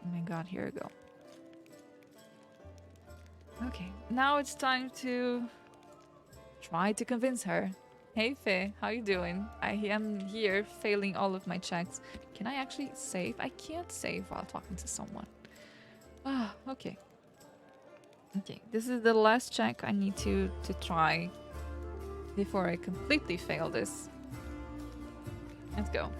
Oh my god, here we go. Okay, now it's time to try to convince her. Hey Faye, how you doing? I am here failing all of my checks. Can I actually save? I can't save while talking to someone. Ah, okay. Okay, this is the last check I need to try before I completely fail this. Let's go.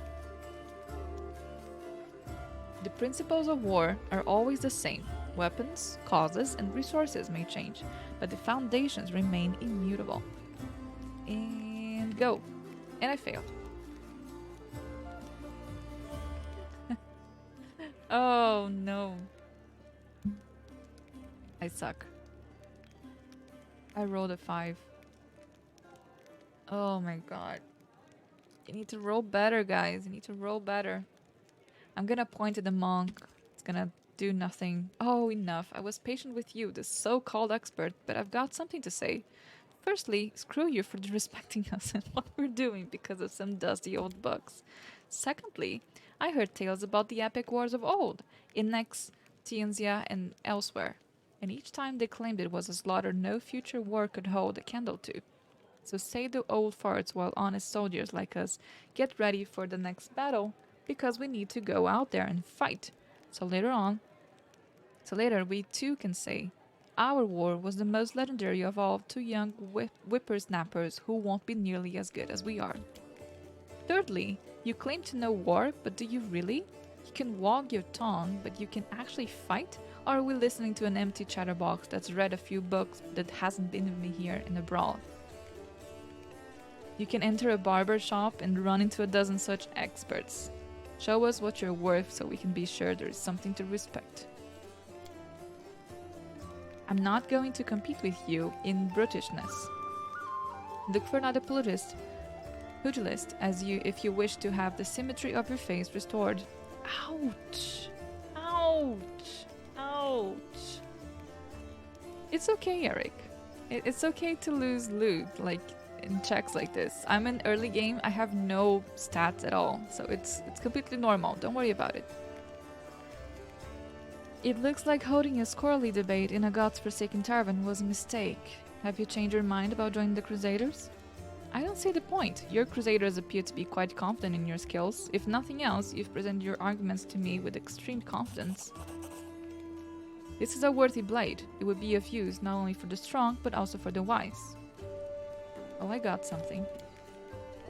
The principles of war are always the same. Weapons, causes, and resources may change, but the foundations remain immutable. And go. And I failed. Oh no. I suck. I rolled a 5. Oh my god. You need to roll better, guys. You need to roll better. I'm gonna point at the monk. It's gonna do nothing. Oh, enough. I was patient with you, the so-called expert, but I've got something to say. Firstly, screw you for disrespecting us and what we're doing because of some dusty old books. Secondly, I heard tales about the epic wars of old, in Nex, Tienzia, and elsewhere, and each time they claimed it was a slaughter no future war could hold a candle to. So say the old farts while honest soldiers like us get ready for the next battle, because we need to go out there and fight. So later we too can say, our war was the most legendary of all two young whippersnappers who won't be nearly as good as we are. Thirdly, you claim to know war, but do you really? You can wag your tongue, but you can actually fight? Or are we listening to an empty chatterbox that's read a few books that hasn't been with me here in a brawl? You can enter a barber shop and run into a dozen such experts. Show us what you're worth so we can be sure there is something to respect. I'm not going to compete with you in brutishness. Look for another pugilist if you wish to have the symmetry of your face restored. Ouch! Ouch! Ouch! It's okay, Eric. It's okay to lose loot, like in checks like this. I'm in early game, I have no stats at all, so it's completely normal. Don't worry about it. It looks like holding a squirrely debate in a god's-forsaken tavern was a mistake. Have you changed your mind about joining the Crusaders? I don't see the point. Your Crusaders appear to be quite confident in your skills. If nothing else, you've presented your arguments to me with extreme confidence. This is a worthy blade. It would be of use not only for the strong, but also for the wise. Oh, I got something.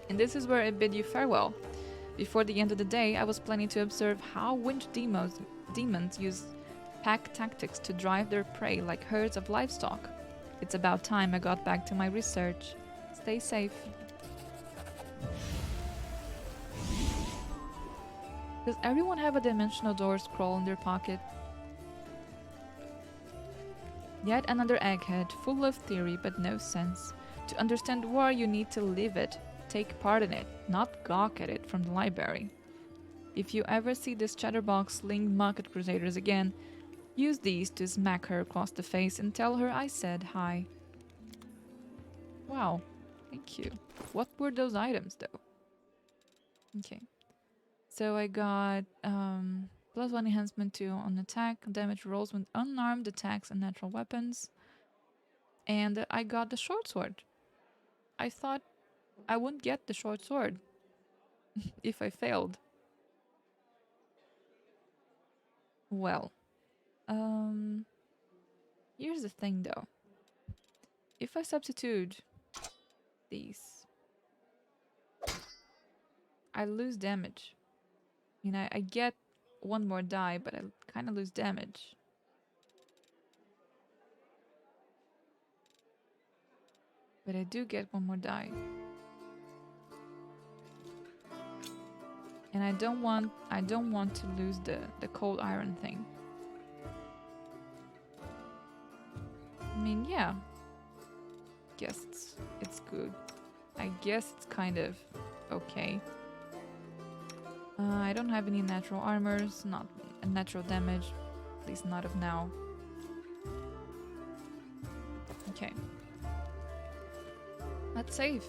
And this is where I bid you farewell. Before the end of the day, I was planning to observe how winged demons use pack tactics to drive their prey like herds of livestock. It's about time I got back to my research. Stay safe. Does everyone have a dimensional door scroll in their pocket? Yet another egghead, full of theory but no sense. To understand war, you need to live it, take part in it, not gawk at it from the library. If you ever see this chatterbox sling muck at Crusaders again, use these to smack her across the face and tell her I said hi. Wow, thank you. What were those items though? Okay. So I got +1 enhancement to on attack, damage rolls with unarmed attacks and natural weapons. And I got the short sword. I thought I wouldn't get the short sword if I failed. Well, here's the thing though. If I substitute these, I lose damage. I mean, I get one more die, but I kind of lose damage. But I do get one more die. And I don't want to lose the cold iron thing. I mean, yeah. Guess it's good. I guess it's kind of okay. I don't have any natural armors, not natural damage, at least not of now. Okay. Let's save.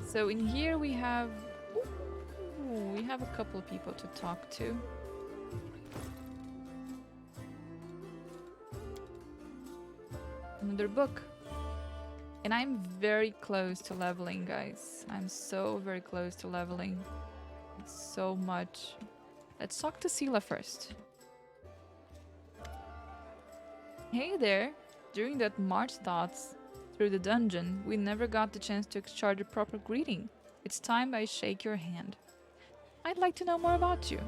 So in here we have... we have a couple of people to talk to. Another book. And I'm very close to leveling, guys. I'm so very close to leveling. So much. Let's talk to Sila first. Hey there. During that march thoughts through the dungeon, we never got the chance to exchange a proper greeting. It's time I shake your hand. I'd like to know more about you.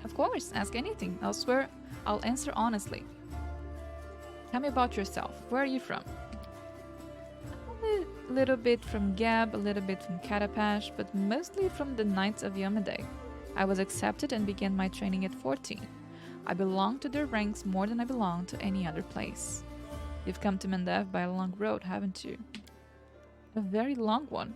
Of course, ask anything. I'll swear I'll answer honestly. Tell me about yourself. Where are you from? A little bit from Gab, a little bit from Katapash, but mostly from the Knights of Yamaday. I was accepted and began my training at 14. I belong to their ranks more than I belong to any other place. You've come to Mendev by a long road, haven't you? A very long one.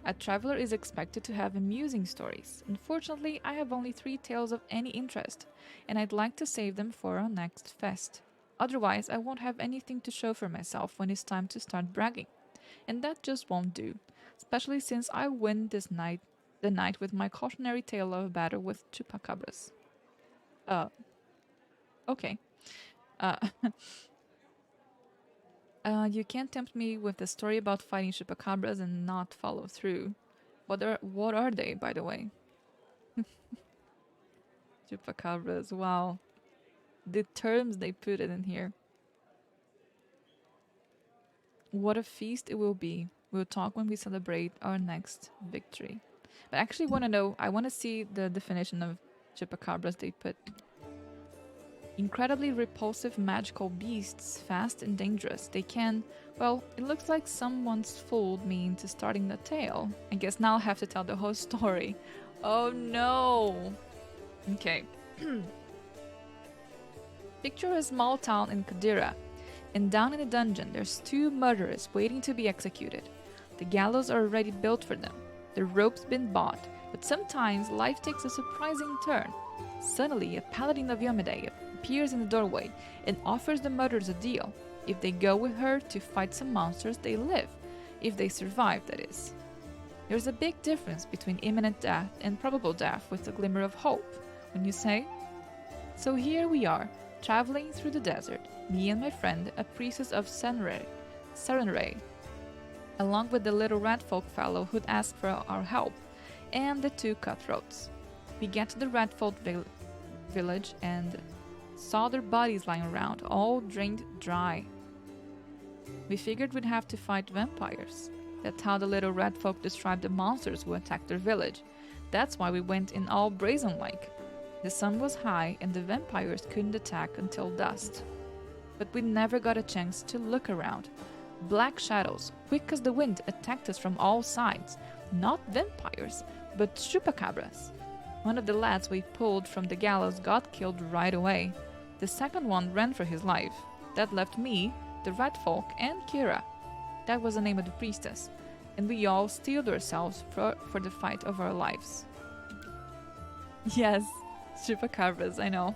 A traveler is expected to have amusing stories. Unfortunately, I have only 3 tales of any interest, and I'd like to save them for our next fest. Otherwise, I won't have anything to show for myself when it's time to start bragging. And that just won't do, especially since I win the night with my cautionary tale of a battle with chupacabras. Okay. Uh, you can't tempt me with a story about fighting chupacabras and not follow through. What are they, by the way? Chupacabras, wow. The terms they put it in here. What a feast it will be. We'll talk when we celebrate our next victory. But I actually want to know, I want to see the definition of chupacabras they put. Incredibly repulsive magical beasts, fast and dangerous. They can, well, it looks like someone's fooled me into starting the tale. I guess now I'll have to tell the whole story. Oh no! Okay. Picture a small town in Kadira, and down in the dungeon there's 2 murderers waiting to be executed. The gallows are already built for them. The rope's been bought, but sometimes life takes a surprising turn. Suddenly, a Paladin of Yamaday appears in the doorway and offers the murderers a deal. If they go with her to fight some monsters, they live. If they survive, that is. There's a big difference between imminent death and probable death with a glimmer of hope, wouldn't you say? So here we are, traveling through the desert, me and my friend, a priestess of Serenray, along with the little rat folk fellow who'd asked for our help, and the 2 cutthroats. We get to the rat folk village and saw their bodies lying around, all drained dry. We figured we'd have to fight vampires. That's how the little rat folk described the monsters who attacked their village. That's why we went in all brazen-like. The sun was high and the vampires couldn't attack until dusk. But we never got a chance to look around. Black shadows, quick as the wind, attacked us from all sides. Not vampires, but chupacabras. One of the lads we pulled from the gallows got killed right away. The second one ran for his life. That left me, the rat folk, and Kira. That was the name of the priestess. And we all steeled ourselves for the fight of our lives. Yes, chupacabras, I know.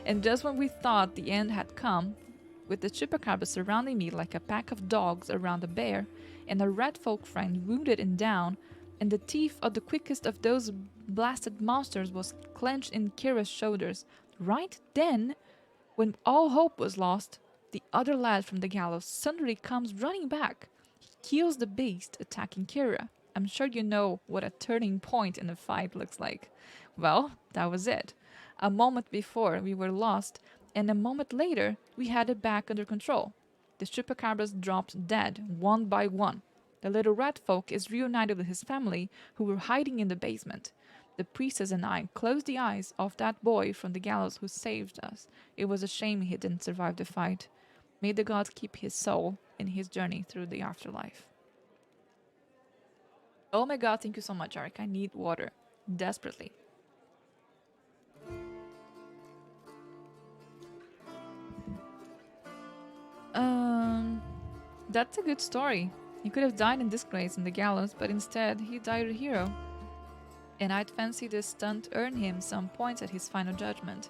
And just when we thought the end had come, with the chupacabras surrounding me like a pack of dogs around a bear, and a rat folk friend wounded and down, and the teeth of the quickest of those blasted monsters was clenched in Kira's shoulders, right then, when all hope was lost, the other lad from the gallows suddenly comes running back. He kills the beast, attacking Kira. I'm sure you know what a turning point in a fight looks like. Well, that was it. A moment before, we were lost, and a moment later, we had it back under control. The chupacabras dropped dead, one by one. The little rat folk is reunited with his family, who were hiding in the basement. The priestess and I closed the eyes of that boy from the gallows who saved us. It was a shame he didn't survive the fight. May the gods keep his soul in his journey through the afterlife. Oh my god, thank you so much, Arik. I need water. Desperately. That's a good story. He could have died in disgrace in the gallows, but instead he died a hero. And I'd fancy this stunt earned him some points at his final judgment.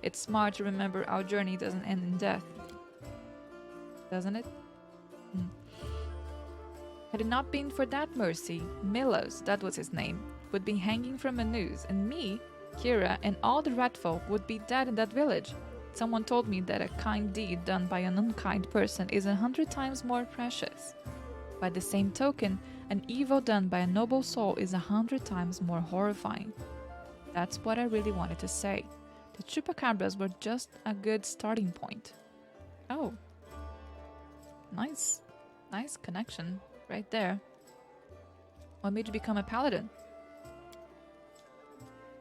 It's smart to remember our journey doesn't end in death. Doesn't it? Had it not been for that mercy, Milos, that was his name, would be hanging from a noose, and me, Kira, and all the rat folk would be dead in that village. Someone told me that a kind deed done by an unkind person is 100 times more precious. By the same token, an evil done by a noble soul is 100 times more horrifying. That's what I really wanted to say. The chupacabras were just a good starting point. Oh. Nice. Nice connection right there. What made you become a paladin?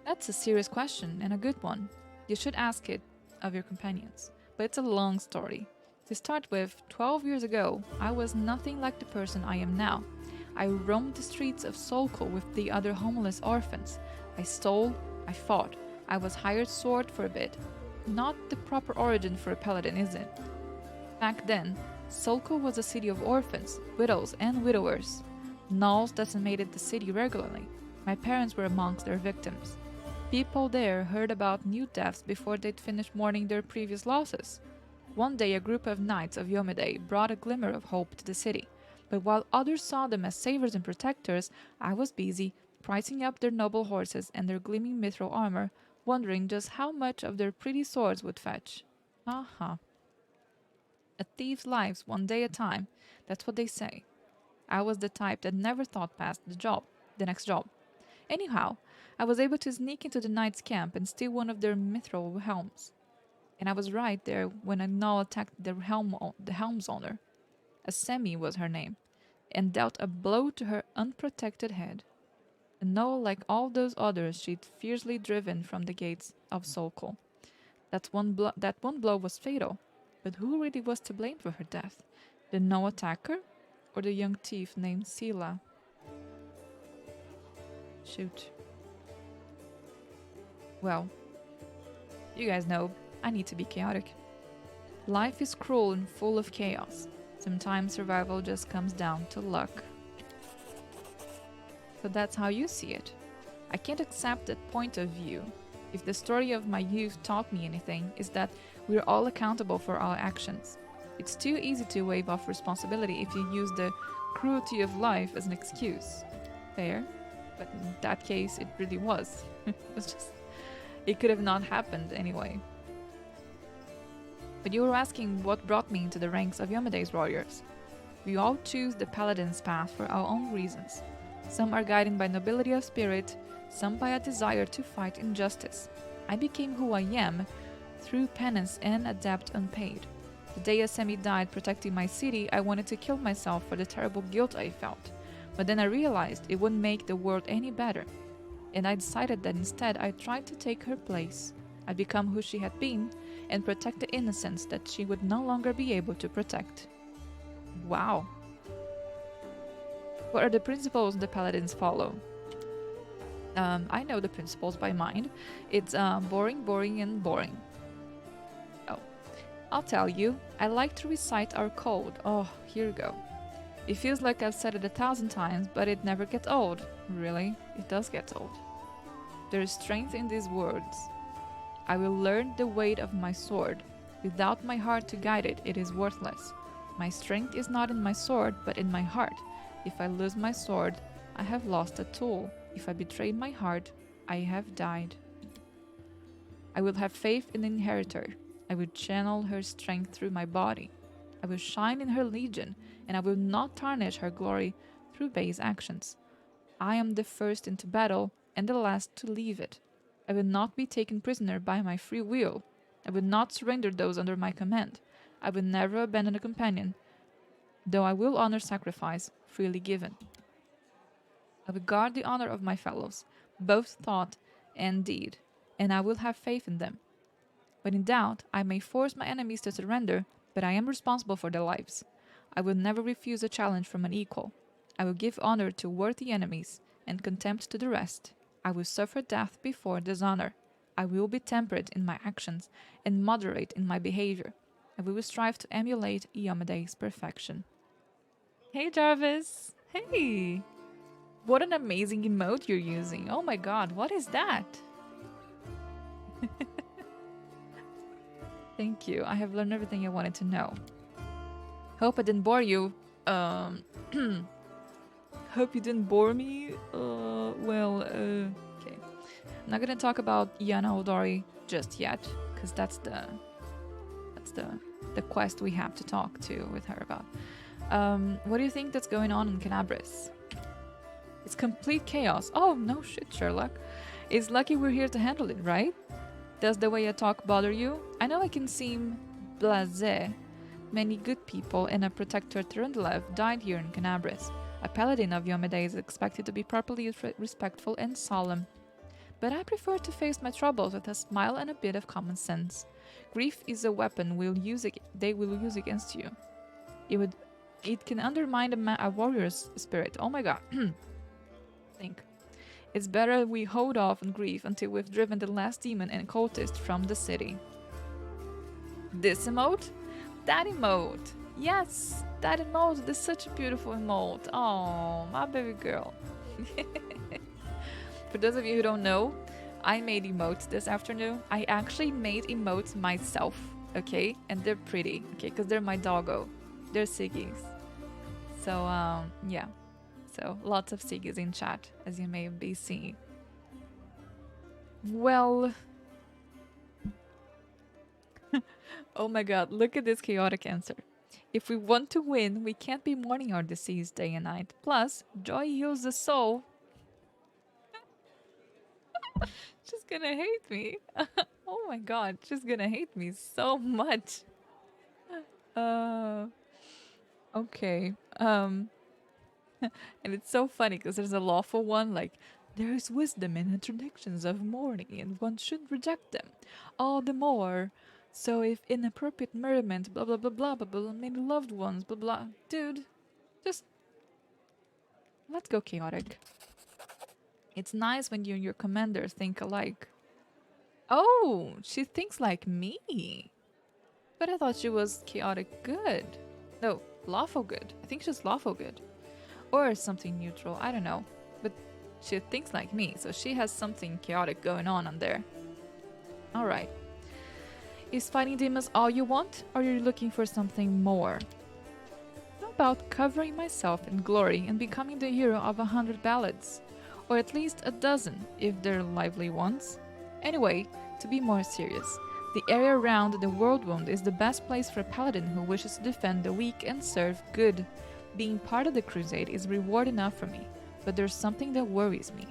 That's a serious question and a good one. You should ask it of your companions. But it's a long story. To start with, 12 years ago, I was nothing like the person I am now. I roamed the streets of Solko with the other homeless orphans. I stole, I fought, I was hired sword for a bit. Not the proper origin for a paladin, is it? Back then, Solko was a city of orphans, widows, and widowers. Gnolls decimated the city regularly. My parents were amongst their victims. People there heard about new deaths before they'd finished mourning their previous losses. One day, a group of knights of Yomide brought a glimmer of hope to the city. But while others saw them as saviors and protectors, I was busy pricing up their noble horses and their gleaming mithril armor, wondering just how much of their pretty swords would fetch. Aha. A thief's lives one day at a time, that's what they say. I was the type that never thought past the next job. Anyhow, I was able to sneak into the knight's camp and steal one of their mithril helms. And I was right there when a gnoll attacked the helm's owner. Asemi was her name, and dealt a blow to her unprotected head. A gnoll like all those others she'd fiercely driven from the gates of Solko. That one blow was fatal, but who really was to blame for her death? The gnoll attacker, or the young thief named Sila? Shoot. Well, you guys know, I need to be chaotic. Life is cruel and full of chaos. Sometimes survival just comes down to luck. So that's how you see it. I can't accept that point of view. If the story of my youth taught me anything, is that we're all accountable for our actions. It's too easy to wave off responsibility if you use the cruelty of life as an excuse. Fair, but in that case, it really was. It could have not happened anyway. But you were asking what brought me into the ranks of Yomide's warriors. We all choose the paladin's path for our own reasons. Some are guided by nobility of spirit, some by a desire to fight injustice. I became who I am through penance and a debt unpaid. The day Asemi died protecting my city, I wanted to kill myself for the terrible guilt I felt. But then I realized it wouldn't make the world any better. And I decided that instead I'd try to take her place. I'd become who she had been and protect the innocence that she would no longer be able to protect. Wow. What are the principles the paladins follow? I know the principles by mind. It's boring, boring, and boring. Oh, I'll tell you. I like to recite our code. Oh, here we go. It feels like I've said it 1,000 times, but it never gets old. Really, it does get old. There is strength in these words. I will learn the weight of my sword. Without my heart to guide it, it is worthless. My strength is not in my sword, but in my heart. If I lose my sword, I have lost a tool. If I betray my heart, I have died. I will have faith in the inheritor. I will channel her strength through my body. I will shine in her legion, and I will not tarnish her glory through base actions. I am the first into battle, and the last to leave it. I will not be taken prisoner by my free will. I will not surrender those under my command. I will never abandon a companion, though I will honor sacrifice freely given. I will guard the honor of my fellows, both thought and deed, and I will have faith in them. When in doubt, I may force my enemies to surrender, but I am responsible for their lives. I will never refuse a challenge from an equal. I will give honor to worthy enemies, and contempt to the rest. I will suffer death before dishonor. I will be temperate in my actions, and moderate in my behavior. And we will strive to emulate Yomide's perfection. Hey Jarvis! Hey! What an amazing emote you're using. Oh my god, what is that? Thank you. I have learned everything I wanted to know. Hope I didn't bore you. Hope you didn't bore me. Okay. I'm not gonna talk about Yana Odori just yet, because that's the quest we have to talk to with her about. What do you think that's going on in Canabris? It's complete chaos. Oh, no shit, Sherlock. It's lucky we're here to handle it, right? Does the way I talk bother you? I know I can seem blasé. Many good people and a protector Trundlev died here in Canabris. A paladin of Yomede is expected to be properly respectful and solemn. But I prefer to face my troubles with a smile and a bit of common sense. Grief is a weapon they will use against you. It can undermine a warrior's spirit. Oh my god. Think. It's better we hold off on grief until we've driven the last demon and cultist from the city. This emote? That emote! Yes! That emote is such a beautiful emote. Oh, my baby girl. For those of you who don't know, I made emotes this afternoon. I actually made emotes myself, okay? And they're pretty, okay? Because they're my doggo. They're Siggies. So, yeah. So, lots of Siggies in chat, as you may be seeing. Well... oh my god, look at this chaotic answer. If we want to win, we can't be mourning our deceased day and night. Plus, joy heals the soul. She's gonna hate me. Oh my god, she's gonna hate me so much. Okay. And it's so funny because there's a lawful one like, there is wisdom in the traditions of mourning and one shouldn't reject them. All the more. So if inappropriate merriment, blah blah blah blah blah blah, maybe loved ones, blah blah. Dude, just let's go chaotic. It's nice when you and your commander think alike. Oh, she thinks like me. But I thought she was chaotic good. No, lawful good. I think she's lawful good. Or something neutral, I don't know. But she thinks like me, so she has something chaotic going on there. Alright. Is fighting demons all you want, or are you looking for something more? How about covering myself in glory and becoming the hero of 100 ballads? Or at least a dozen, if they're lively ones? Anyway, to be more serious, the area around the World Wound is the best place for a paladin who wishes to defend the weak and serve good. Being part of the crusade is reward enough for me, but there's something that worries me.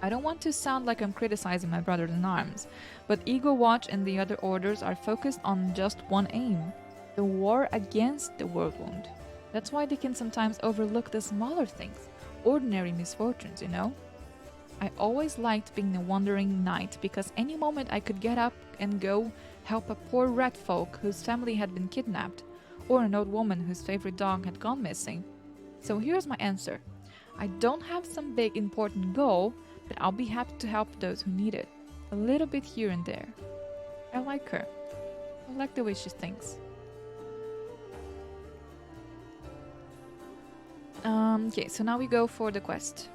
I don't want to sound like I'm criticizing my brothers-in-arms, but Eagle Watch and the other orders are focused on just one aim, the war against the World Wound. That's why they can sometimes overlook the smaller things, ordinary misfortunes, you know? I always liked being the wandering knight because any moment I could get up and go help a poor rat folk whose family had been kidnapped, or an old woman whose favorite dog had gone missing. So here's my answer. I don't have some big important goal, but I'll be happy to help those who need it. A little bit here and there. I like her. I like the way she thinks. Okay, so now we go for the quest.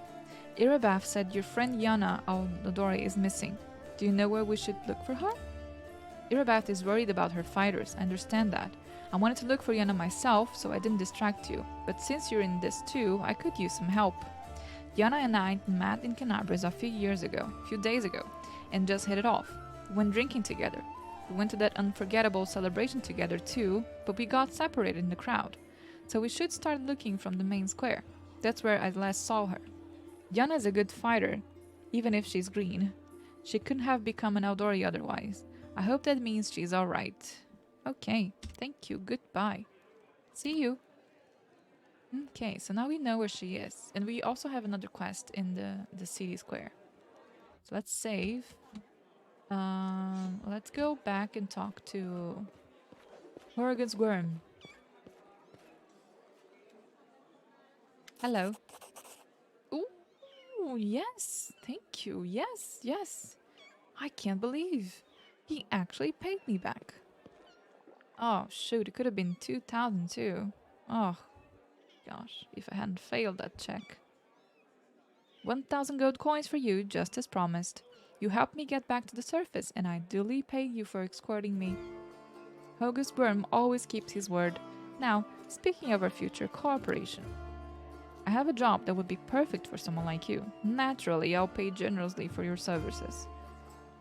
Irabaf said your friend Yana Aldori is missing. Do you know where we should look for her? Irabaf is worried about her fighters, I understand that. I wanted to look for Yana myself, so I didn't distract you. But since you're in this too, I could use some help. Yana and I met in Canabris a few days ago, and just hit it off. We went drinking together. We went to that unforgettable celebration together too, but we got separated in the crowd. So we should start looking from the main square. That's where I last saw her. Yana is a good fighter, even if she's green. She couldn't have become an Aldori otherwise. I hope that means she's alright. Okay, thank you, goodbye. See you. Okay, so now we know where she is. And we also have another quest in the city square. So let's save. Let's go back and talk to Hogus Worm. Hello. Ooh, yes, thank you. Yes, yes. I can't believe he actually paid me back. Oh, shoot, it could have been 2,000 too. Oh, gosh, if I hadn't failed that check. 1,000 gold coins for you, just as promised. You helped me get back to the surface, and I duly pay you for escorting me. Hogus Worm always keeps his word. Now, speaking of our future cooperation. I have a job that would be perfect for someone like you. Naturally, I'll pay generously for your services.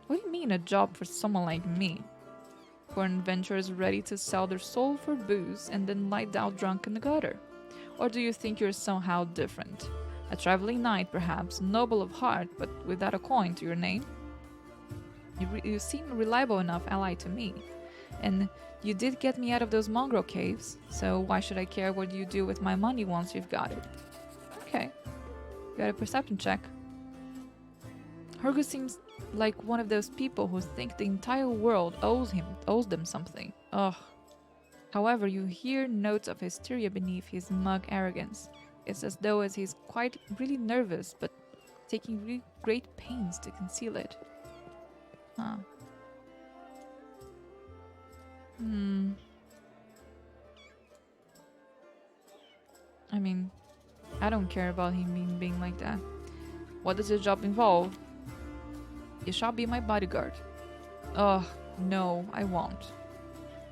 What do you mean, a job for someone like me? For adventurers ready to sell their soul for booze and then lie down drunk in the gutter? Or do you think you're somehow different? A traveling knight, perhaps, noble of heart, but without a coin to your name? You seem a reliable enough ally to me. And you did get me out of those mongrel caves, so why should I care what you do with my money once you've got it? Okay. Got a perception check. Hogus seems like one of those people who think the entire world owes them something. Ugh. However, you hear notes of hysteria beneath his mug arrogance. It's as though he's quite really nervous, but taking really great pains to conceal it. Huh. I mean, I don't care about him being like that. What does your job involve? You shall be my bodyguard. Oh, no, I won't.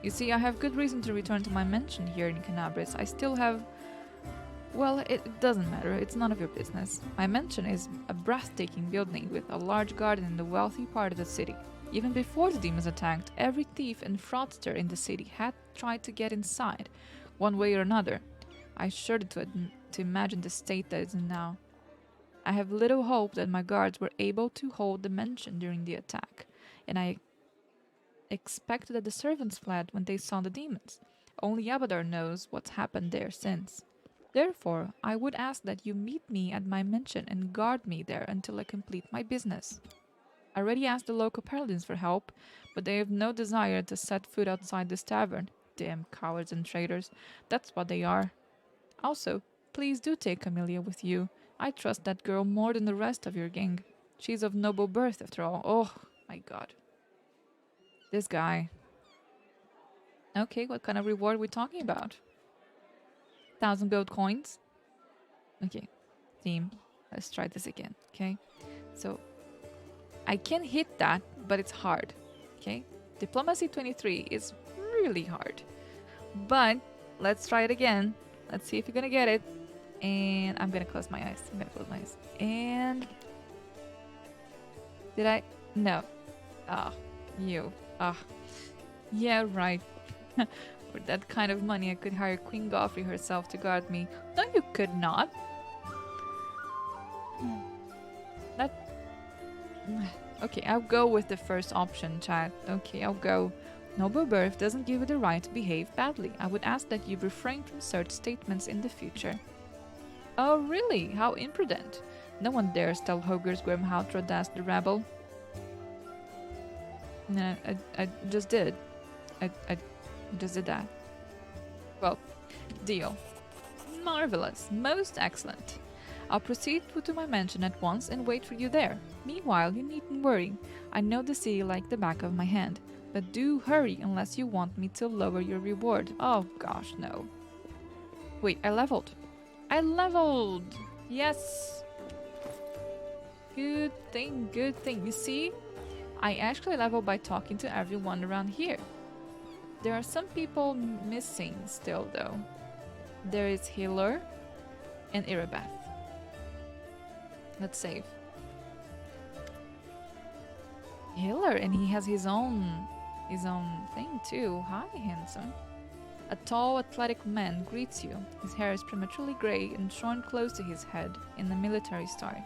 You see, I have good reason to return to my mansion here in Canabris. I still have... Well, it doesn't matter. It's none of your business. My mansion is a breathtaking building with a large garden in the wealthy part of the city. Even before the demons attacked, every thief and fraudster in the city had tried to get inside, one way or another. I shudder to imagine the state that it's in now. I have little hope that my guards were able to hold the mansion during the attack, and I expect that the servants fled when they saw the demons. Only Abadar knows what's happened there since. Therefore, I would ask that you meet me at my mansion and guard me there until I complete my business. I already asked the local paladins for help, but they have no desire to set foot outside this tavern. Damn cowards and traitors. That's what they are. Also, please do take Camellia with you. I trust that girl more than the rest of your gang. She's of noble birth, after all. Oh, my god. This guy. Okay, what kind of reward are we talking about? 1,000 gold coins? Okay, team. Let's try this again, okay? So, I can hit that, but it's hard, okay? Diplomacy 23 is really hard. But, let's try it again. Let's see if you're gonna get it. And I'm gonna close my eyes. And... Did I? No. Ah, you. Ah. Yeah, right. For that kind of money, I could hire Queen Goffrey herself to guard me. No, you could not. That... Okay, I'll go with the first option, chat. Okay, I'll go. Noble birth doesn't give you the right to behave badly. I would ask that you refrain from such statements in the future. Oh, really? How imprudent. No one dares tell Hogus Worm how to address the rabble. No, I just did. I just did that. Well, deal. Marvelous. Most excellent. I'll proceed to my mansion at once and wait for you there. Meanwhile, you needn't worry. I know the city like the back of my hand. But do hurry unless you want me to lower your reward. Oh gosh, no. Wait, I leveled. I leveled! Yes! Good thing, good thing. You see, I actually leveled by talking to everyone around here. There are some people missing still though. There is Healer and Irabeth. Let's save. Healer, and he has his own thing too. Hi, handsome. A tall, athletic man greets you. His hair is prematurely grey and shorn close to his head in the military style.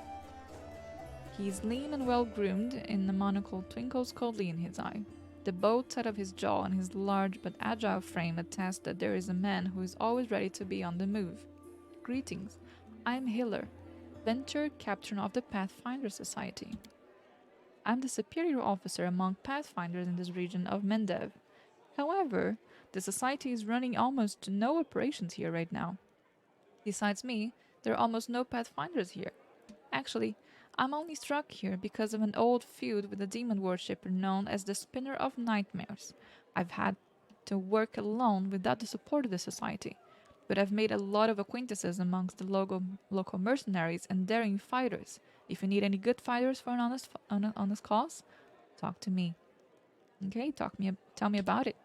He is lean and well-groomed, and the monocle twinkles coldly in his eye. The bowed set of his jaw and his large but agile frame attest that there is a man who is always ready to be on the move. Greetings. I'm Hiller, Venture Captain of the Pathfinder Society. I'm the superior officer among Pathfinders in this region of Mendev. However, the society is running almost no operations here right now. Besides me, there are almost no Pathfinders here. Actually, I'm only struck here because of an old feud with a demon worshipper known as the Spinner of Nightmares. I've had to work alone without the support of the society, but I've made a lot of acquaintances amongst the local mercenaries and daring fighters. If you need any good fighters for an honest cause, talk to me. Okay, tell me about it.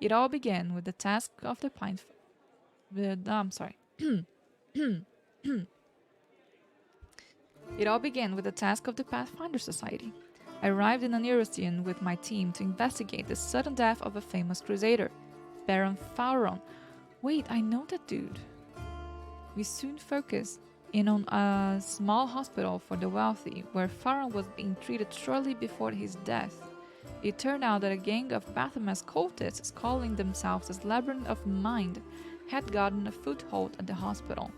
It all began with the task of the It all began with the task of the Pathfinder Society. I arrived in Aneuristion with my team to investigate the sudden death of a famous crusader, Baron Fauron. Wait, I know that dude. We soon focused in on a small hospital for the wealthy, where Fauron was being treated shortly before his death. It turned out that a gang of Baphomet's cultists calling themselves as Labyrinth of Mind had gotten a foothold at the hospital.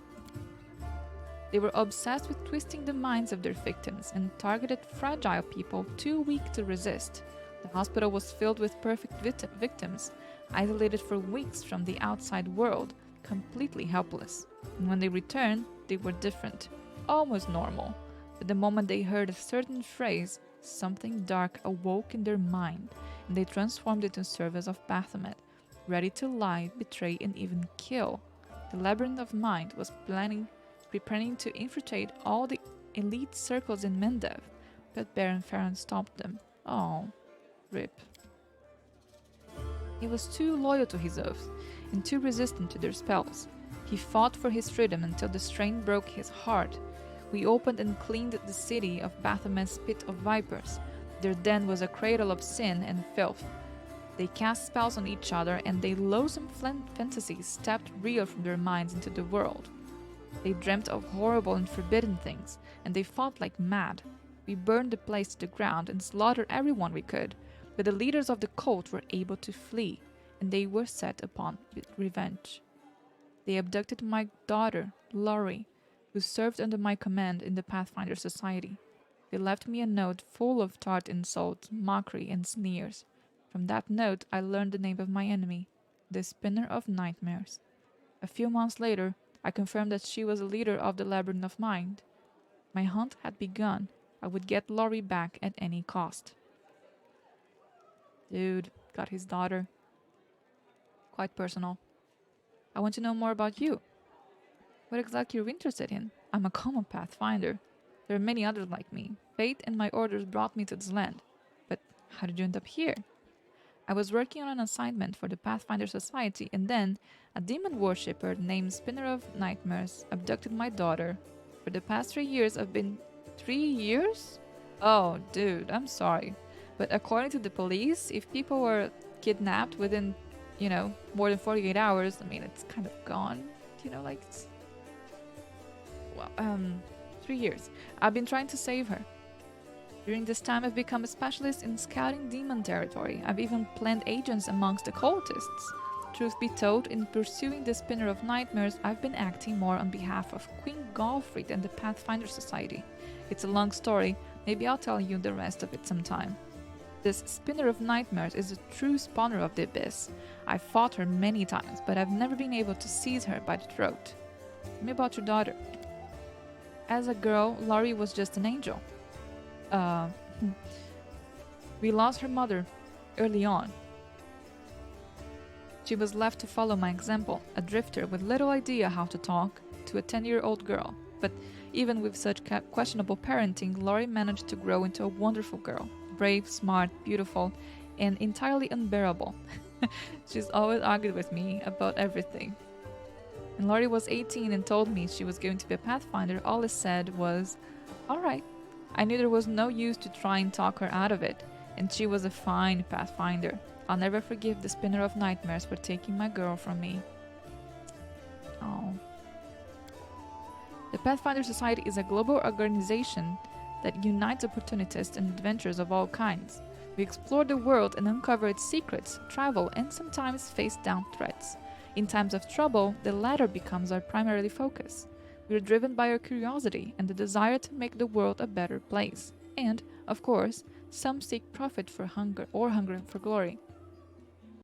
They were obsessed with twisting the minds of their victims and targeted fragile people too weak to resist. The hospital was filled with perfect victims, isolated for weeks from the outside world, completely helpless. And when they returned, they were different, almost normal. But the moment they heard a certain phrase, something dark awoke in their mind, and they transformed into servants of Baphomet, ready to lie, betray, and even kill. The Labyrinth of Mind was preparing to infiltrate all the elite circles in Mendev, but Baron Farron stopped them. Oh, rip. He was too loyal to his oaths, and too resistant to their spells. He fought for his freedom until the strain broke his heart. We opened and cleaned the city of Baphomet's pit of vipers. Their den was a cradle of sin and filth. They cast spells on each other, and their loathsome fantasies stepped real from their minds into the world. They dreamt of horrible and forbidden things, and they fought like mad. We burned the place to the ground and slaughtered everyone we could, but the leaders of the cult were able to flee, and they were set upon revenge. They abducted my daughter, Laurie, who served under my command in the Pathfinder Society. They left me a note full of tart insults, mockery, and sneers. From that note, I learned the name of my enemy, the Spinner of Nightmares. A few months later, I confirmed that she was a leader of the Labyrinth of Mind. My hunt had begun. I would get Laurie back at any cost. Dude, got his daughter. Quite personal. I want to know more about you. What exactly are you interested in? I'm a common Pathfinder. There are many others like me. Fate and my orders brought me to this land. But how did you end up here? I was working on an assignment for the Pathfinder Society, and then a demon worshipper named Spinner of Nightmares abducted my daughter. For the past 3 years, I've been... 3 years? Oh, dude, I'm sorry. But according to the police, if people were kidnapped within, more than 48 hours, I mean, it's kind of gone. It's... Well, 3 years. I've been trying to save her. During this time, I've become a specialist in scouting demon territory. I've even planned agents amongst the cultists. Truth be told, in pursuing the Spinner of Nightmares, I've been acting more on behalf of Queen Galfried and the Pathfinder Society. It's a long story. Maybe I'll tell you the rest of it sometime. This Spinner of Nightmares is a true spawner of the Abyss. I've fought her many times, but I've never been able to seize her by the throat. Tell me about your daughter. As a girl, Laurie was just an angel. We lost her mother early on. She was left to follow my example, a drifter with little idea how to talk to a 10-year-old girl. But even with such questionable parenting, Laurie managed to grow into a wonderful girl. Brave, smart, beautiful, and entirely unbearable. She's always argued with me about everything. When Laurie was 18 and told me she was going to be a Pathfinder, all I said was, "Alright." I knew there was no use to try and talk her out of it, and she was a fine Pathfinder. I'll never forgive the Spinner of Nightmares for taking my girl from me. Oh. The Pathfinder Society is a global organization that unites opportunists and adventurers of all kinds. We explore the world and uncover its secrets, travel, and sometimes face down threats. In times of trouble, the latter becomes our primary focus. We are driven by our curiosity and the desire to make the world a better place. And, of course, some seek profit for hunger for glory.